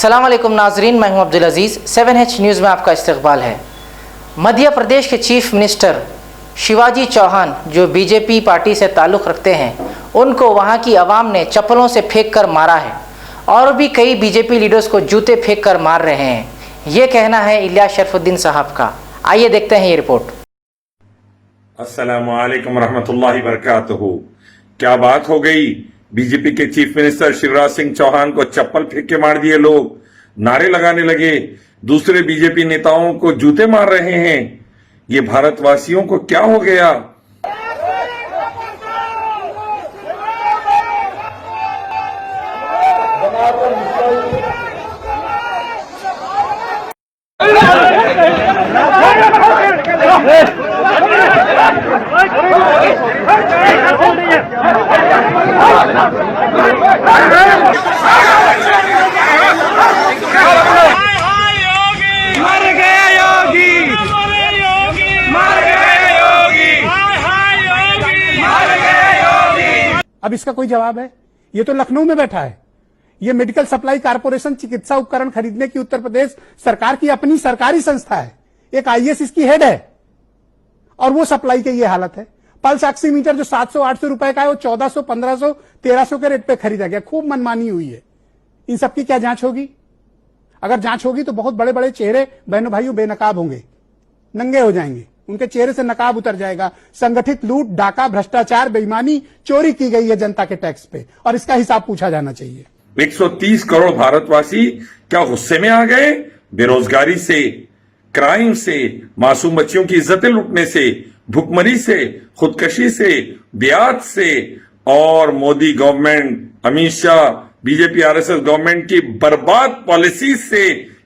अस्सलाम वालेकुम नाजरीन, मैं हूं अब्दुल अजीज़। 7H न्यूज़ में आपका इस्तकबाल है। मध्य प्रदेश के चीफ मिनिस्टर शिवाजी चौहान जो बीजेपी पार्टी से ताल्लुक़ रखते हैं, उनको वहां की आवाम ने चप्पलों से फेंक कर मारा है और भी कई बीजेपी लीडर्स को जूते फेंक कर मार रहे हैं। ये कहना है इलियास शरफुद्दीन साहब का। आइए देखते हैं ये रिपोर्ट। अस्सलामु अलैकुम रहमतुल्लाहि बरकातहू। क्या बात हो गई, बीजेपी के चीफ मिनिस्टर शिवराज सिंह चौहान को चप्पल फेंक के मार दिए लोग, नारे लगाने लगे, दूसरे बीजेपी नेताओं को जूते मार रहे हैं। ये भारतवासियों को क्या हो गया? अब इसका कोई जवाब है? ये तो लखनऊ में बैठा है। ये मेडिकल सप्लाई कारपोरेशन चिकित्सा उपकरण खरीदने की उत्तर प्रदेश सरकार की अपनी सरकारी संस्था है। एक आईएएस इसकी हेड है और वो सप्लाई की ये हालत है। पल्स ऑक्सीमीटर जो 700-800 रुपए का है, वो 1400, 1500, 1300 के रेट पे खरीदा गया। खूब मनमानी हुई है। इन सबकी क्या जांच होगी? अगर जांच होगी तो बहुत बड़े बड़े चेहरे बहनों भाइयों बेनकाब होंगे, नंगे हो जाएंगे, उनके चेहरे से नकाब उतर जाएगा। संगठित लूट, डाका, भ्रष्टाचार, बेईमानी, चोरी की गई है जनता के टैक्स पे और इसका हिसाब पूछा जाना चाहिए। 130 करोड़ भारतवासी क्या गुस्से में आ गए? बेरोजगारी से, क्राइम से, मासूम बच्चियों की इज्जतें लूटने से, भुखमरी से, खुदकशी से, ब्याज से और Modi government, Amit Shah, BJP RSS government की बर्बाद पॉलिसी से,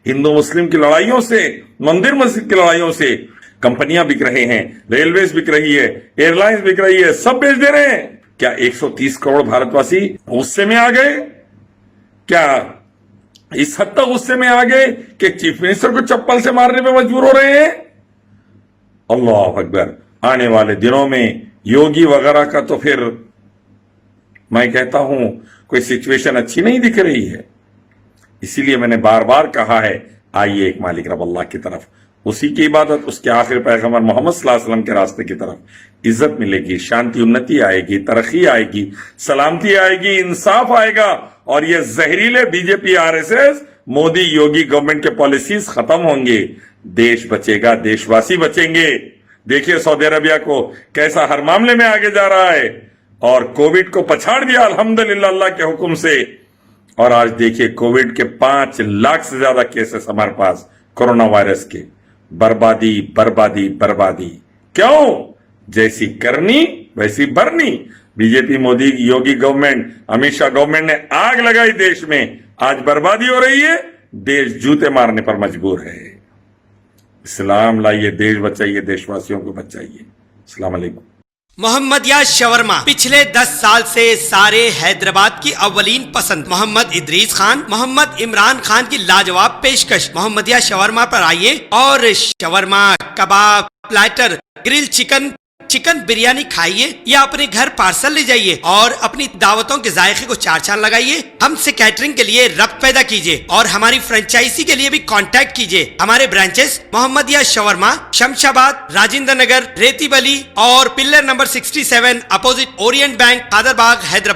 हिंदू मुस्लिम की लड़ाइयों से, मंदिर मस्जिद की लड़ाइयों से कंपनियां बिक रहे हैं, रेलवेज बिक रही है, एयरलाइंस बिक रही है, सब बेच दे रहे हैं। क्या 130 करोड़ भारतवासी गुस्से में आ गए? क्या इस हद तक गुस्से में आ गए कि चीफ मिनिस्टर को चप्पल से मारने पे मजबूर हो रहे हैं? अल्लाह अकबर। आने वाले दिनों में योगी वगैरह का तो फिर मैं कहता हूं कोई सिचुएशन अच्छी नहीं दिख रही है। इसीलिए मैंने बार बार कहा है, आइए एक मालिक रब अल्लाह की तरफ, उसी की इबादत, उसके आखिर पैगंबर मोहम्मद सल्लल्लाहु अलैहि वसल्लम के रास्ते की तरफ। इज्जत मिलेगी, शांति उन्नति आएगी, तरक्की आएगी, सलामती आएगी, इंसाफ आएगा और ये जहरीले BJP RSS Modi Yogi government के पॉलिसीज खत्म होंगे। देश बचेगा, देशवासी बचेंगे। देखिए सऊदी अरबिया को कैसा हर मामले में आगे जा रहा है और कोविड को पछाड़ दिया अल्हम्दुलिल्लाह अल्लाह के हुक्म से। और आज देखिए कोविड के 5 लाख से ज्यादा केसेस हमारे पास कोरोना वायरस के। बर्बादी बर्बादी बर्बादी। क्यों? जैसी करनी वैसी भरनी। BJP Modi Yogi government, Amit Shah government ने आग लगाई देश में, आज बर्बादी हो रही है, देश जूते मारने पर मजबूर है। इस्लाम लाइए, देश बचाइए, देशवासियों को बचाइए। अस्सलाम वालेकुम। मोहम्मदिया शवरमा पिछले 10 साल से सारे हैदराबाद की अव्वलीन पसंद। मोहम्मद इदरीस खान, मोहम्मद इमरान खान की लाजवाब पेशकश। मोहम्मदिया शवरमा पर आइए और शवरमा, कबाब, platter, grill chicken, chicken biryani खाइए या अपने घर पार्सल ले जाइए और अपनी दावतों के जायके को 4 चांद लगाइए। हमसे कैटरिंग के लिए रब्त पैदा कीजिए और हमारी फ्रेंचाइजी के लिए भी कांटेक्ट कीजिए। हमारे ब्रांचेस मोहम्मदिया शवरमा, शमशाबाद, राजेंद्र नगर, रेती बली और pillar number 67 opposite Orient bank, Kadarbagh, Hyderabad.